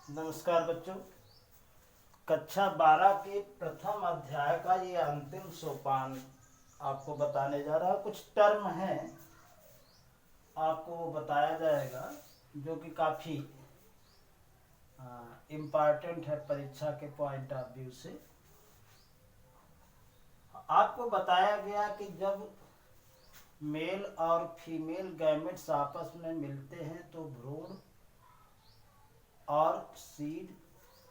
नमस्कार बच्चों। कक्षा 12 के प्रथम अध्याय का ये अंतिम सोपान आपको बताने जा रहा है। कुछ टर्म हैं आपको बताया जाएगा जो कि काफ़ी इम्पॉर्टेंट है परीक्षा के पॉइंट ऑफ व्यू से। आपको बताया गया कि जब मेल और फीमेल गैमेट्स आपस में मिलते हैं तो भ्रूण और सीड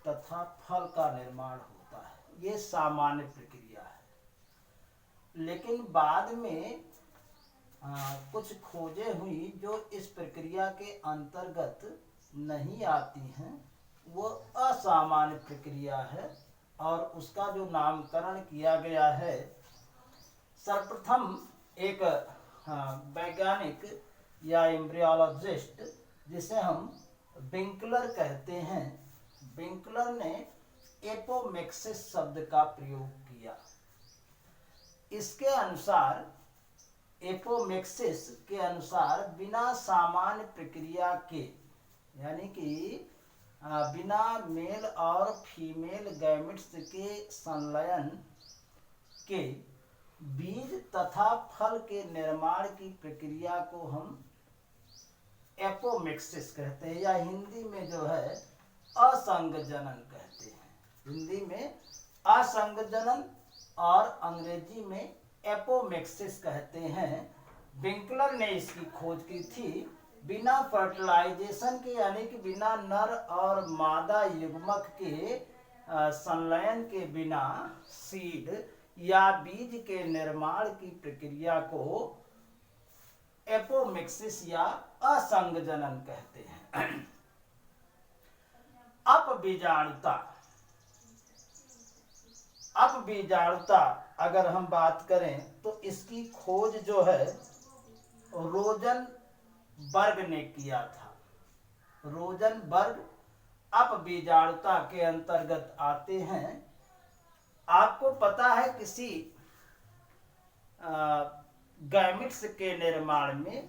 तथा फल का निर्माण होता है। ये सामान्य प्रक्रिया है, लेकिन बाद में कुछ खोजें हुई जो इस प्रक्रिया के अंतर्गत नहीं आती हैं। वो असामान्य प्रक्रिया है और उसका जो नामकरण किया गया है, सर्वप्रथम एक वैज्ञानिक या एम्ब्रियोलॉजिस्ट जिसे हम विंकलर कहते हैं, विंकलर ने एपोमेक्सिस शब्द का प्रयोग किया। इसके अनुसार, एपोमेक्सिस के अनुसार बिना सामान्य प्रक्रिया के, यानी कि बिना मेल और फीमेल गैमेट्स के संलयन के बीज तथा फल के निर्माण की प्रक्रिया को हम एपोमेक्सिस कहते हैं, या हिंदी में जो है असंगजनन कहते हैं। हिंदी में असंगजनन और अंग्रेजी में एपोमेक्सिस कहते हैं। विंकलर ने इसकी खोज की थी बिना फर्टिलाइजेशन के, यानी कि बिना नर और मादा युग्मक के संलयन के बिना सीड या बीज के निर्माण की प्रक्रिया को एपोमेक्सिस या असंगजनन कहते हैं। अपबीजाणुता अगर हम बात करें तो इसकी खोज जो है रोजनबर्ग ने किया था। रोजनबर्ग अपबीजाणुता के अंतर्गत आते हैं। आपको पता है किसी गैमेट्स के निर्माण में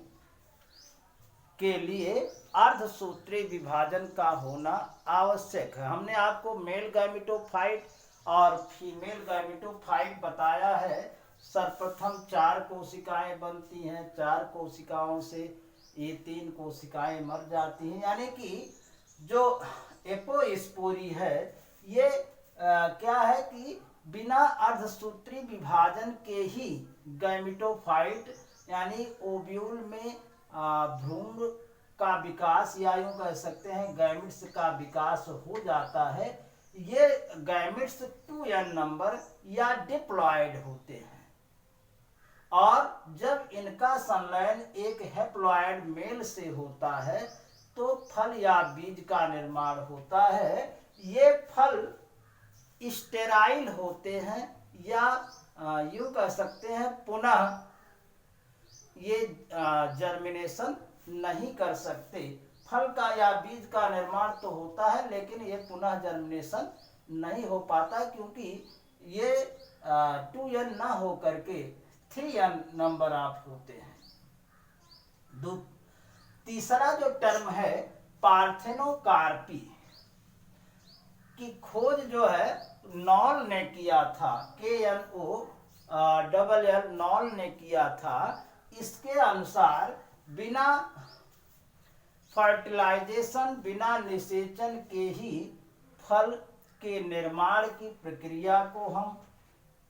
के लिए अर्धसूत्री विभाजन का होना आवश्यक है। हमने आपको मेल गैमेटोफाइट और फीमेल गैमेटोफाइट बताया है। सर्वप्रथम 4 कोशिकाएं बनती हैं, 4 कोशिकाओं से ये 3 कोशिकाएं मर जाती हैं। यानी कि जो एपोस्पोरी है ये क्या है कि बिना अर्धसूत्री विभाजन के ही गैमेटोफाइट यानी ओव्यूल में भ्रूण का विकास, या यूं कह सकते हैं गैमेट्स का विकास हो जाता है। ये गैमेट्स 2n नंबर या डिप्लॉयड होते हैं, और जब इनका संलयन एक हैप्लॉयड मेल से होता है तो फल या बीज का निर्माण होता है। ये फल स्टेराइल होते हैं, या यूं कह सकते हैं पुनः ये जर्मिनेशन नहीं कर सकते। फल का या बीज का निर्माण तो होता है, लेकिन ये पुनः जर्मिनेशन नहीं हो पाता, क्योंकि ये 2n ना हो करके 3n नंबर ऑफ होते हैं। तीसरा जो टर्म है पार्थेनोकार्पी की खोज जो है नॉल ने किया था, KNOLL नॉल ने किया था। इसके अनुसार बिना फर्टिलाइजेशन, बिना निषेचन के ही फल के निर्माण की प्रक्रिया को हम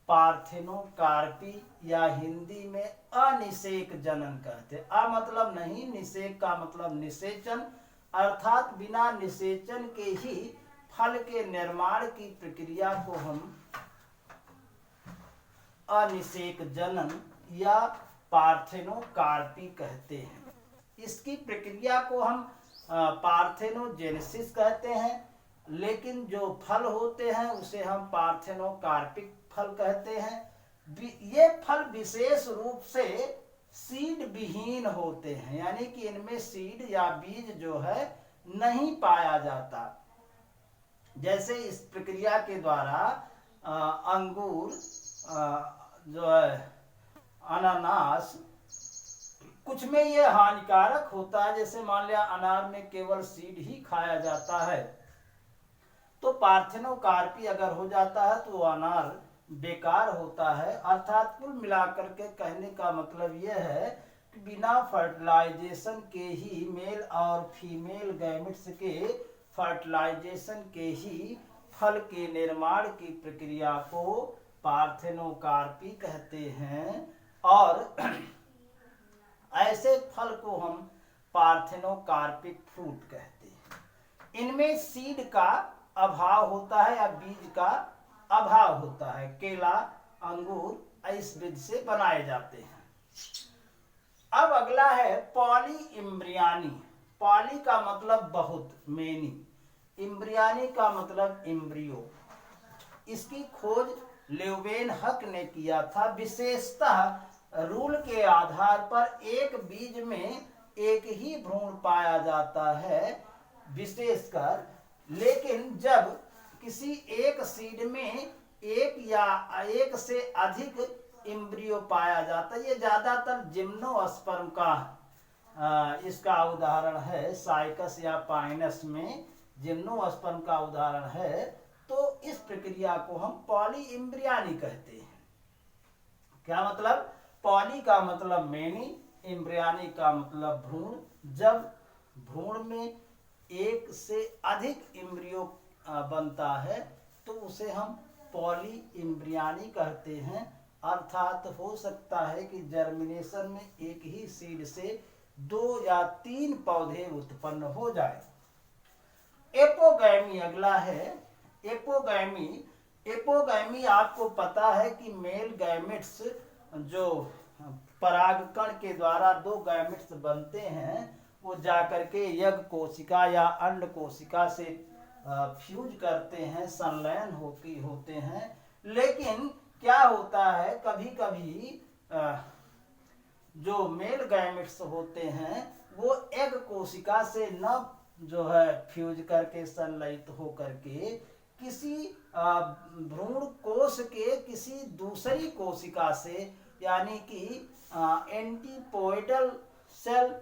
पार्थेनोकार्पी या हिंदी में अनिषेक जनन कहते हैं। अ मतलब नहीं, निषेक का मतलब निषेचन, अर्थात बिना निषेचन के ही फल के निर्माण की प्रक्रिया को हम अनिषेक जनन या पार्थेनोकार्पी कहते हैं। इसकी प्रक्रिया को हम पार्थेनोजेनेसिस कहते हैं, लेकिन जो फल होते हैं उसे हम पार्थेनोकार्पिक फल कहते हैं। ये फल विशेष रूप से सीड विहीन होते हैं, यानी कि इनमें सीड या बीज जो है नहीं पाया जाता। जैसे इस प्रक्रिया के द्वारा अंगूर जो है, अनानास, कुछ में ये हानिकारक होता है। जैसे मान लिया अनार में केवल सीड ही खाया जाता है, तो पार्थेनोकार्पी अगर हो जाता है तो अनार बेकार होता है। अर्थात कुल मिलाकर के कहने का मतलब यह है कि बिना फर्टिलाइजेशन के ही मेल और फीमेल गैमेट्स के फर्टिलाइजेशन के ही फल के निर्माण की प्रक्रिया को पार्थेनोकार्पी कहते हैं, और ऐसे फल को हम पार्थेनोकार्पिक फ्रूट कहते हैं। इनमें सीड का अभाव होता है या बीज का अभाव होता है। केला, अंगूर इस बीज से बनाए जाते हैं। अब अगला है पॉली इम्ब्रियानी। पॉली का मतलब बहुत, मेनी, इम्ब्रियानी का मतलब इम्ब्रियो। इसकी खोज ल्यूवेनहक ने किया था। विशेषतः रूल के आधार पर एक बीज में एक ही भ्रूण पाया जाता है विशेषकर, लेकिन जब किसी एक सीड में एक या एक से अधिक इम्ब्रियो पाया जाता है, ये ज्यादातर जिम्नोस्पर्म का इसका उदाहरण है। साइकस या पाइनस में जिम्नोस्पर्म का उदाहरण है। तो इस प्रक्रिया को हम पॉली इम्ब्रियानी कहते हैं। क्या मतलब? पॉली का मतलब मेनी, इम्ब्रियानी का मतलब भ्रूण। जब भ्रूण में एक से अधिक इम्ब्रियो बनता है तो उसे हम पॉली इम्ब्रियानी कहते हैं। अर्थात हो सकता है कि जर्मिनेशन में एक ही सीड से 2 या 3 पौधे उत्पन्न हो जाए। एपोगैमी अगला है। एपोगैमी, एपोगैमी आपको पता है कि मेल गैमेट्स जो परागकण के द्वारा 2 गैमेट्स बनते हैं वो जाकर के यज्ञ कोशिका या अंड कोशिका से फ्यूज करते हैं, संलयन होते हैं। लेकिन क्या होता है, कभी कभी जो मेल गैमेट्स होते हैं वो एग कोशिका से न जो है फ्यूज करके संलयित हो करके किसी भ्रूण कोश के किसी दूसरी कोशिका से, यानी कि एंटीपोइडल सेल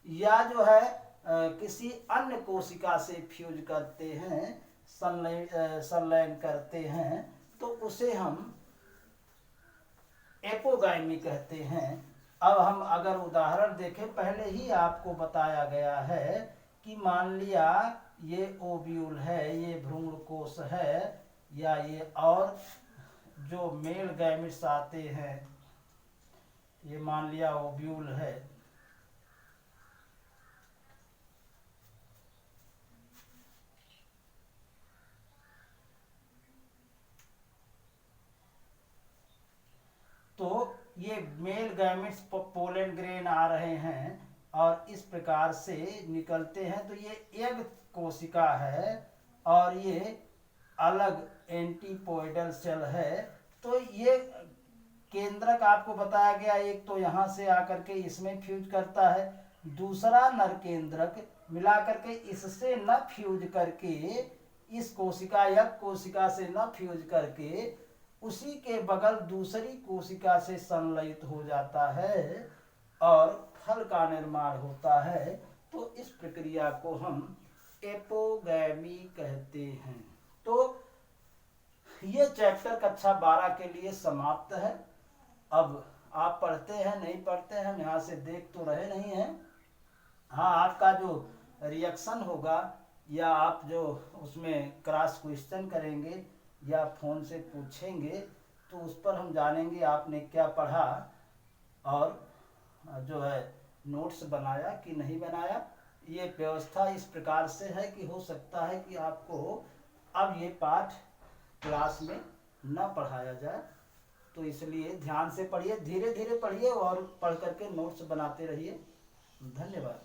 या जो है किसी अन्य कोशिका से फ्यूज करते हैं, संलयन करते हैं, तो उसे हम एपोगैमी कहते हैं। अब हम अगर उदाहरण देखें, पहले ही आपको बताया गया है कि मान लिया ये ओव्यूल है, ये भ्रूण कोश है, या ये और जो मेल गैमेट्स आते हैं, ये मान लिया ओव्यूल है। तो ये मेल गैमेट्स पोलन ग्रेन आ रहे हैं और इस प्रकार से निकलते हैं। तो ये एग कोशिका है और ये अलग एंटीपोइडल सेल है। तो ये केंद्रक आपको बताया गया, एक तो यहाँ से आकर के इसमें फ्यूज करता है, दूसरा नर केंद्रक मिला करके इससे न फ्यूज करके, इस कोशिका या कोशिका से न फ्यूज करके उसी के बगल दूसरी कोशिका से संलयित हो जाता है और फल का निर्माण होता है। तो इस प्रक्रिया को हम एपोगैमी कहते हैं। तो ये चैप्टर कक्षा 12 के लिए समाप्त है। अब आप पढ़ते हैं नहीं पढ़ते हैं, हम यहाँ से देख तो रहे नहीं हैं। हाँ, आपका जो रिएक्शन होगा या आप जो उसमें क्रॉस क्वेश्चन करेंगे या फोन से पूछेंगे तो उस पर हम जानेंगे आपने क्या पढ़ा और जो है नोट्स बनाया कि नहीं बनाया। ये व्यवस्था इस प्रकार से है कि हो सकता है कि आपको अब ये पाठ क्लास में न पढ़ाया जाए, तो इसलिए ध्यान से पढ़िए, धीरे धीरे पढ़िए और पढ़ करके नोट्स बनाते रहिए। धन्यवाद।